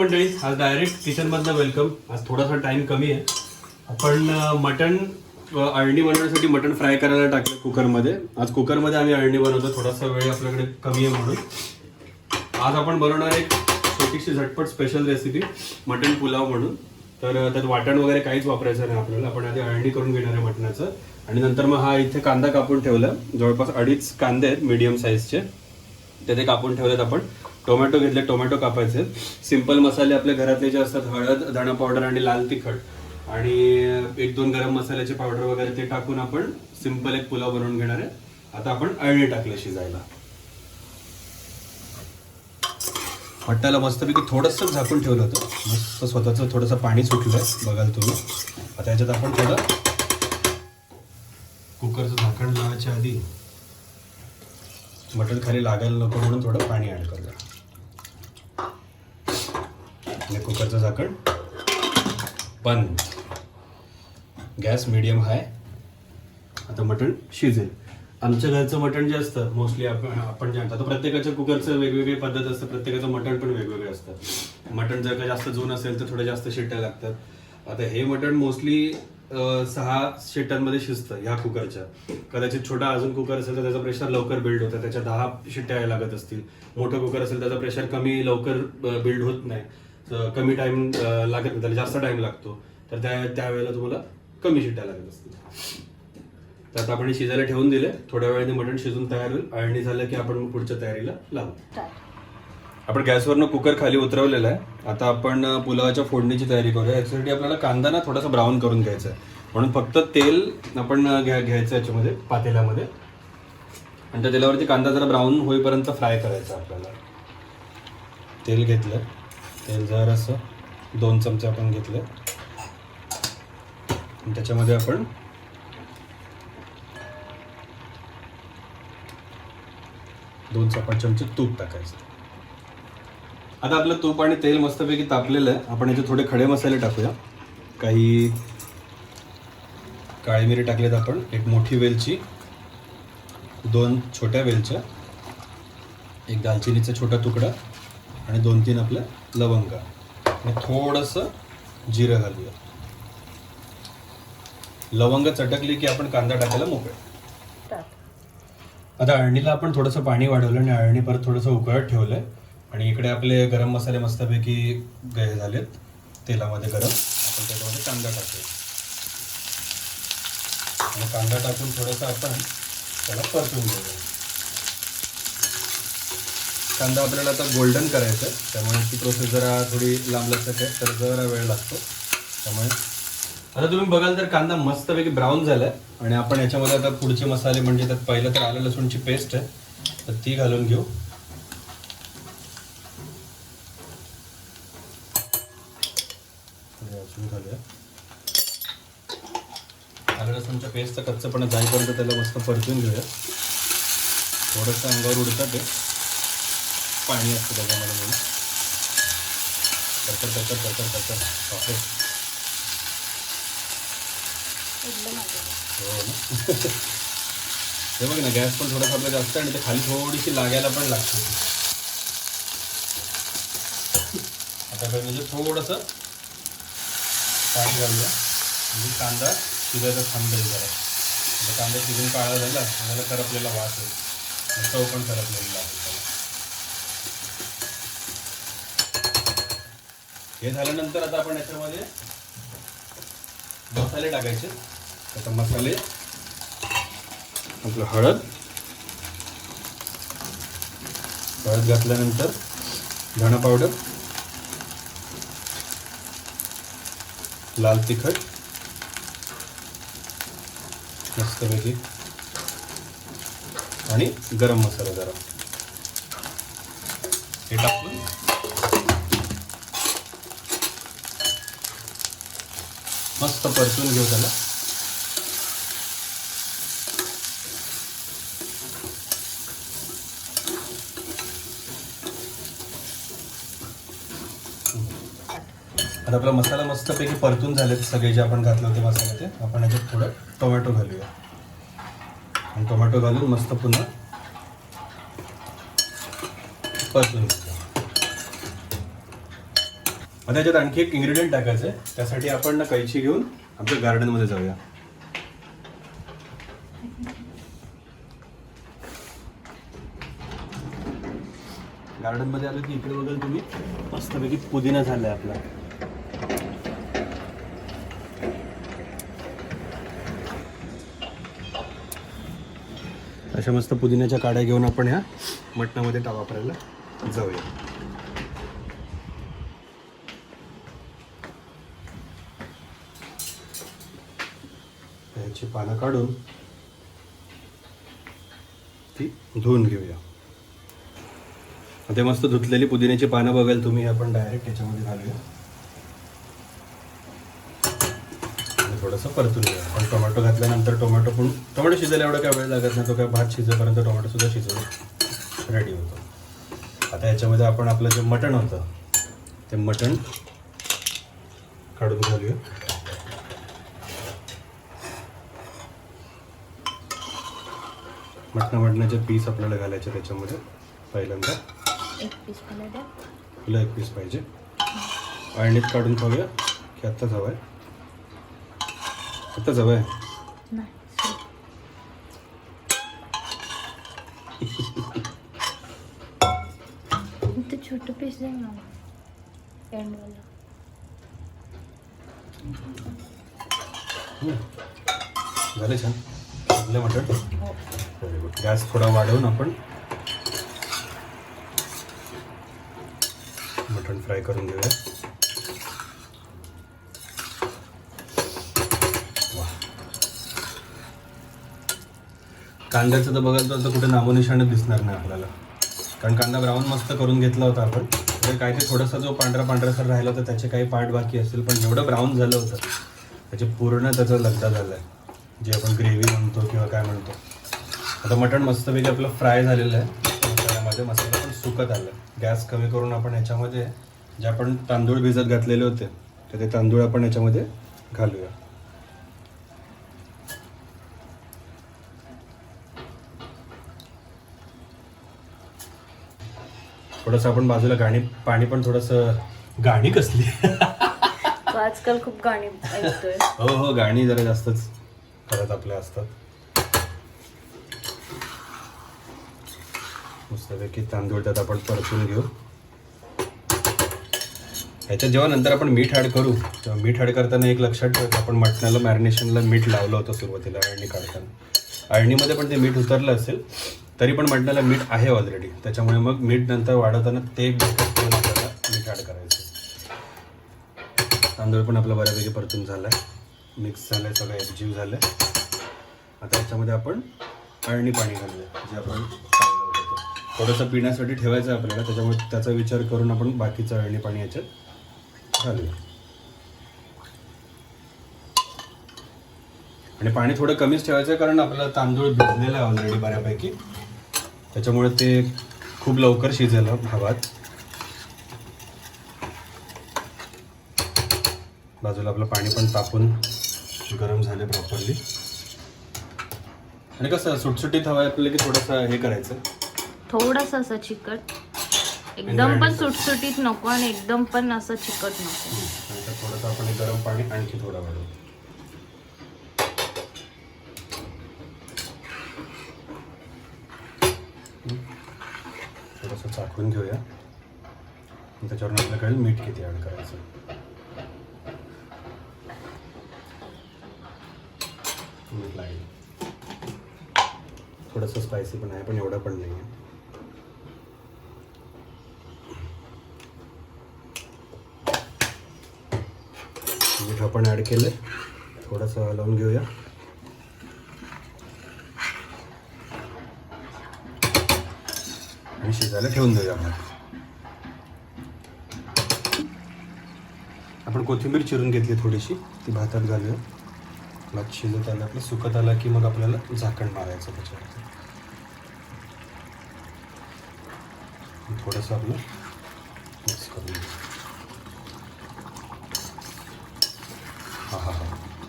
मंडळी, आज direct किचनमधनं welcome. आज थोडासा टाइम कमी आहे. आपण मटण अळणी बनवण्यासाठी मटण फ्राय करायला टाकलं कुकरमध्ये. आज कुकरमध्ये आम्ही अळणी बनवतो, थोडासा वेळ आपल्याकडे कमी आहे म्हणून. आज आपण बनवणार एक छोटीशी झटपट स्पेशल रेसिपी, मटण पुलाव म्हणून. तर त्यात वाटण वगैरे काहीच वापरायचं नाही आपल्याला. आपण आधी अळणी करून घेणार आहे मटणाचं, आणि नंतर मग हा इथे कांदा कापून ठेवला. जवळपास 2.5 कांदे आहेत मीडियम साईजचे, ते कापून ठेवलेत आपण. टोमॅटो घेतले, टोमॅटो कापायचे. सिंपल मसाले आपल्या घरातले जे असतात, हळद, धणा पावडर आणि लाल तिखट आणि 1-2 गरम मसाल्याचे पावडर वगैरे ते टाकून आपण सिंपल एक पुलाव बनवून घेणार आहे. आता आपण अळणी टाकले शिजायला. मटणाला मस्तपैकी थोडंसं झाकून ठेवलं होतं, मस्त स्वतःचं थोडंसं पाणी सुटलंय बघाल तुम्ही. आता याच्यात आपण थोडं कुकरचं झाकण लावायच्या आधी मटण खाली लागायला नको म्हणून थोडं पाणी ॲड करूया. आणि कुकरचं झाकण बंद, गॅस मीडियम हाय. आता मटण शिजेल. आमच्या घरचं मटण जे असतं मोस्टली आपण जे आणतो, प्रत्येकाच्या कुकरचं वेगवेगळी पद्धत असतं, प्रत्येकाचं मटण पण वेगवेगळे असतं. मटण जर का जास्त जुनं असेल तर थोडे जास्त शिट्ट्या लागतात. आता हे मटण मोस्टली 6 शिट्ट्यांमध्ये शिजतं ह्या कुकरच्या. कदाचित छोटा अजून कुकर असेल तर त्याचं प्रेशर लवकर बिल्ड होतं, त्याच्या 10 शिट्ट्या लागत असतील. मोठं कुकर असेल त्याचा प्रेशर कमी, लवकर बिल्ड होत नाही, कमी टाइम लागत नाही, त्याला जास्त टाइम लागतो. तर त्यावेळेला तुम्हाला कमी शिट्ट्या लागत असतील. तर आता आपण शिजायला ठेवून दिले. थोड्या वेळाने मटण शिजून तयार होईल. अळणी झालं की आपण पुढच्या तयारीला लागू. आपण गॅसवरनं कुकर खाली उतरवलेला आहे. आता आपण पुलावाच्या फोडणीची तयारी करूया. याच्यासाठी आपल्याला कांदा थोडासा ब्राऊन करून घ्यायचा आहे, म्हणून फक्त तेल आपण घ्यायचं याच्यामध्ये पातेल्यामध्ये, आणि त्या तेलावरती कांदा जरा ब्राऊन होईपर्यंत फ्राय करायचा आपल्याला. तेल घेतलं, तेल जरासं 2 चमचे आपण घेतलं, आणि त्याच्यामध्ये आपण दोन चपाट चमचे तूप टाकायचं. आता आपलं तूप आणि तेल मस्तपैकी तापलेलं आहे. आपण याचे थोडे खडे मसाले टाकूया. काही काळी मिरी टाकलेत आपण, 1 मोठी वेलची, 2 छोट्या वेलच्या, 1 दालचिनीचा छोटा तुकडा, आणि 2-3 आपल्या लवंगा, आणि थोडंसं जिरं घालूया. लवंग चटकली की आपण कांदा टाकायला मोकळे. आता अळणीला आपण थोडंसं पाणी वाढवलं आणि अळणी परत थोडंसं उकळत ठेवलंय. आणि इकडे आपले गरम मसाले मस्तपैकी गहे झालेत तेलामध्ये गरम. आपण त्याच्यामध्ये कांदा टाकूया, आणि कांदा टाकून थोडंसं आपण त्याला परतून घेऊया. कांदा आपल्याला आता गोल्डन करायचं आहे, त्यामुळे ती प्रोसेस जरा थोडी लांबलचक आहे, तर जरा वेळ लागतो. त्यामुळे आता तुम्ही बघाल तर कांदा मस्तपैकी ब्राऊन झालाय. आणि आपण याच्यामध्ये आता पुढचे मसाले, म्हणजे त्यात पहिलं तर आलं लसूणची पेस्ट आहे, तर ती घालून घेऊ. घालूया आलं लसूणच्या पेस्टचा कच्चपणा जाईपर्यंत त्याला मस्त परतून घेऊया. थोडंसं अंगावर उडतं, ते पाणी असतं त्याच्यामध्ये म्हणून. करकर हो ना. हे बघ ना, गॅस पण थोडासा आपला जास्त, आणि ते खाली थोडीशी लागायला पण लागते. आता म्हणजे थोडंसं पाणी घालूया, म्हणजे कांदा शिजायचा थांबेल जरा. आता कांदा शिजून काळा झाला, त्याला करपलेला वास येईल, चव पण करपलेला आहे त्याला. हे झाल्यानंतर आता आपण याच्यामध्ये मसाले टाकायचे. आता मसाले, आपलं हळद घातल्यानंतर धणा पावडर, लाल तिखट मस्तपैकी, आणि गरम मसाला जरा हे टाकून मस्त परतून घेऊ त्याला. आता आपला मसाला मस्तपैकी परतून झालेत सगळे जे आपण घातले होते मसाले, ते आपण याच्यात थोडं टोमॅटो घालूया. आणि टोमॅटो घालून मस्त पुन्हा परतून घेऊया. आता याच्यात आणखी एक इन्ग्रेडियंट टाकायचं आहे. त्यासाठी आपण ना कैची घेऊन आमच्या गार्डनमध्ये जाऊया. गार्डनमध्ये आलं की इकडे बघाल तुम्ही मस्तपैकी पुदिना झालाय आपला. अशा मस्त पुदिन्याच्या काड्या घेऊन आपण ह्या मटणामध्ये वापरायला जाऊया. याची पानं काढून ती धुवून घेऊया. आता मस्त धुतलेली पुदिन्याची पानं बघाल तुम्ही, आपण डायरेक्ट याच्यामध्ये घालूया आणि थोडंसं परतून घेऊया. आपण टोमॅटो घातल्यानंतर टोमॅटो शिजायला एवढा काय वेळ लागत नाही. तो काय भात शिजेपर्यंत टोमॅटो सुद्धा शिजवून रेडी होतो. आता याच्यामध्ये आपण आपलं जे मटण होतं ते मटण काढून घालूया. मटणाचे पीस आपल्याला घालायचे त्याच्यामध्ये. पहिल्यांदा एक पीस तुला एक पीस पाहिजे. अळणीत काढून खाऊया की आत्ताच हवं आहे? आत्ताच हवं आहे. ते छोटं पीस आहे ना एंडवाला. झालं छान आपलं मटण. Very good. गॅस थोडा वाढवून आपण मटण फ्राय करून घेऊया. कांद्याचं तर बघाल तर कुठे नामोनिशाणच दिसणार नाही आपल्याला, कारण कांदा ब्राऊन मस्त करून घेतला होता आपण. तर काय ते थोडासा जो पांढरा सर राहिला होता त्याचे काही पार्ट बाकी असतील, पण जेवढं ब्राऊन झालं होतं त्याचे पूर्ण त्याचा लगदा झाला आहे, जे आपण ग्रेव्ही म्हणतो किंवा काय म्हणतो. आता मटण मस्तपैकी आपलं फ्राय झालेलं आहे. मसाल्यामध्ये मसाला पण सुकत आलं. गॅस कमी करून आपण याच्यामध्ये जे आपण तांदूळ भिजत घातलेले होते तर ते तांदूळ आपण याच्यामध्ये घालूया. थोडंसं आपण बाजूला पाणी पण थोडंसं. गाणी कसली आजकाल खूप गाणी ऐकतोय. हो गाणी जरा जास्तच करत आपल्या असतात. मस्तपैकी तांदूळ त्यात आपण परतून घेऊ. ह्याच्यात जेव्हा नंतर आपण मीठ ॲड करू तेव्हा मीठ ॲड करताना एक लक्षात ठेवायचं, आपण मटणाला मॅरिनेशनला मीठ लावलं होतं सुरुवातीला अळणी काढताना. अळणीमध्ये पण ते मीठ उतरलं असेल तरी पण मटणाला मीठ आहे ऑलरेडी, त्याच्यामुळे मग मीठ नंतर वाढवताना ते आपल्याला मीठ ॲड करायचं. तांदूळ पण आपला बऱ्यापैकी परतून झाला आहे, मिक्स झालं आहे, सगळं एकजीव झालं आहे. आता याच्यामध्ये आपण अळणी पाणी घालूया जे आपण काढलं होतं. थोडंसं पिण्यासाठी ठेवायचं आहे आपल्याला, त्याच्यामुळे त्याचा विचार करून आपण बाकीचं अळणी पाणी याच्यात घालूया. आणि पाणी थोडं कमीच ठेवायचं आहे, कारण आपला तांदूळ भिजलेला आहे ऑलरेडी बऱ्यापैकी, त्याच्यामुळे ते खूप लवकर शिजेल भावात. बाजूला आपलं पाणी पण तापून गरम झाले प्रॉपरली. आणि कसं सुटसुटीत हवं आहे आपल्याला की थोडंसं हे करायचं, थोडंसं असं चिकट, एकदम पण सुटसुटीत नको आणि एकदम पण असं चिकट नको. थोडंसं आपण गरम पाणी आणखी थोडं वाढवू. थोडंसं चाखून घेऊया त्याच्यावरून आपल्याला कळेल मीठ किती ॲड करायचं. मीठ लागेल. थोडंसं स्पायसी पण आहे, पण एवढं पण नाही आहे. मीठ आपण ॲड केलं, थोडंसं हलवून घेऊया. आणि शिजायला ठेवून देऊया. आपण कोथिंबीर चिरून घेतली थोडीशी, ती भातात घालूया. भात शिजत आलं आपलं, सुकत आला की मग आपल्याला झाकण मारायचं त्याच्यावरती. थोडंसं आपलं मिक्स करून घेऊ.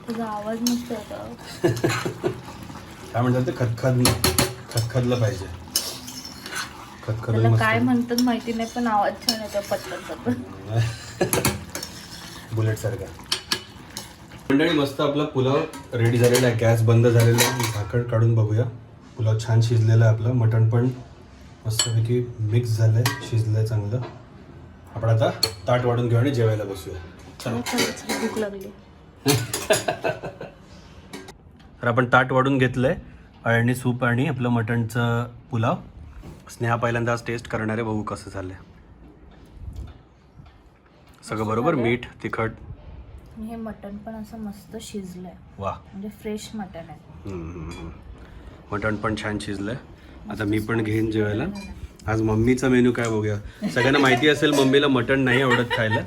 तुझा आवाज मस्त होता. काय म्हणतात ते खतखदलं पाहिजे. त्याला काय म्हणतात माहिती नाही, पण आवाज छान येतो पटकन. बुलेट सारखा. मंडळी मस्त आपला पुलाव रेडी झालेला आहे. गॅस बंद झालेला आहे. झाकण काढून बघूया. पुलाव छान शिजलेला आहे आपला. मटण पण मस्तपैकी मिक्स झालंय, शिजलंय चांगलं. आपण आता ताट वाढून घेऊ आणि जेवायला बसूया. चला. भूक लागली. तर आपण ताट वाढून घेतलंय. अळणी सूप आणि आपलं मटणचं पुलाव. स्नेहा पहिल्यांदाच टेस्ट करणार आहे. बघू कसं झालंय. सगळं बरोबर, मीठ तिखट. हे मटण पण असं मस्त शिजलंय. वा. म्हणजे फ्रेश मटण आहे. मटण पण छान शिजलंय. आता मी पण घेईन जेवायला. आज मम्मीचा मेनू काय बघूया. सगळ्यांना माहिती असेल मम्मीला मटण नाही आवडत खायला.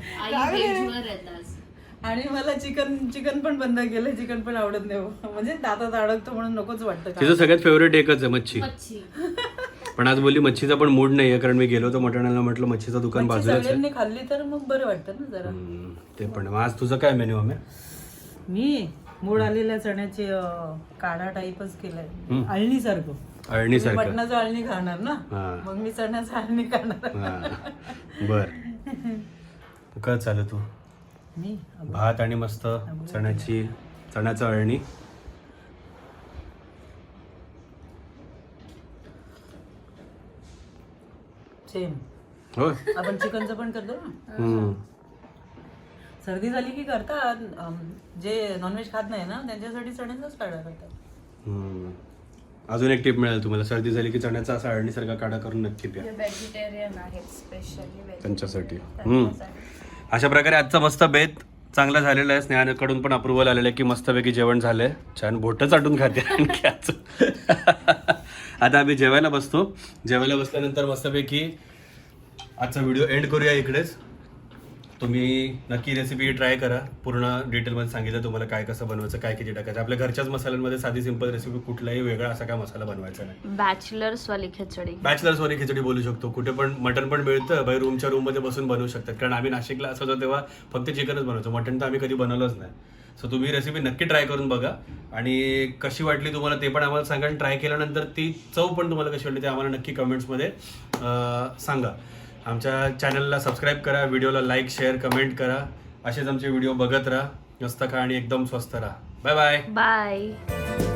आणि मला चिकन पण बंद केलं. चिकन पण आवडत नाही, म्हणजे दातात अडकतो म्हणून नकोच वाटतं. तिचं सगळ्यात फेवरेट एकच आहे मच्छी. पण आज बोलली मच्छीचा पण मूड नाहीये, कारण मी गेलो होतो मटणाला, म्हटलं मच्छीचं दुकान बाजूलाच आहे. सगळ्यांनी खाल्ली तर मग बरं वाटतं ना जरा. ते पण. आज तुझं काय मेन्यू आहे? मी मूड आलेल्या चण्याचे काढा टाईपच केलाय, अळणी सारखं. अळणी सारखं. मटणाचं अळणी खाणार ना, मग मी चण्याचं अळणी खाणार. बर. काय चालू तू? मी भात आणि मस्त चण्याचं अळणी. सेम हो. आपण चिकनचं पण करतो ना. सर्दी झाली की करतात. जे नॉनव्हेज खात नाही ना त्यांच्यासाठी चण्याचाच काढा करतात. अजून एक टिप मिळेल तुम्हाला. सर्दी झाली की चण्याचा असा अळणीसारखा काढा करून नक्की प्या. व्हेजिटेरियन आहेत स्पेशली त्यांच्यासाठी. अशा प्रकारे आजचा मस्त बेत चांगला झालेला आहे. स्नेहाकडून पण अप्रुव्हल आलेलं आहे की मस्तपैकी जेवण झालंय. छान बोटं चाटून खाते आणखी आज. आता आम्ही जेवायला बसतो. जेवायला बसल्यानंतर मस्तपैकी आजचा व्हिडिओ एंड करूया इकडेच. तुम्ही नक्की रेसिपी ट्राय करा. पूर्ण डिटेलमध्ये सांगितलं तुम्हाला काय कसं बनवायचं, काय किती टाकायचं. आपल्या घरच्याच मसाल्यांमध्ये साधी सिंपल रेसिपी, कुठलाही वेगळा असा काय मसाला बनवायचा नाही. बॅचलर्स वाली खिचडी. बॅचलर्स वाली खिचडी बोलू शकतो. कुठे पण मटण पण मिळतं. बाई रूमच्या रूममध्ये बसून बनवू शकतात. कारण आम्ही नाशिकला असायचो तेव्हा फक्त चिकनच बनवायचो. मटण तर आम्ही कधी बनवलंच नाही. सो तुम्ही रेसिपी नक्की ट्राय करून बघा आणि कशी वाटली तुम्हाला ते पण आम्हाला सांगा. आणि ट्राय केल्यानंतर ती चव पण तुम्हाला कशी वाटली ते आम्हाला नक्की कमेंट्समध्ये सांगा. आमच्या चॅनलला सबस्क्राईब करा, व्हिडिओला लाईक शेअर कमेंट करा. असेच आमचे व्हिडिओ बघत राहा. मस्त खा आणि एकदम स्वस्त राहा. Bye bye. बाय.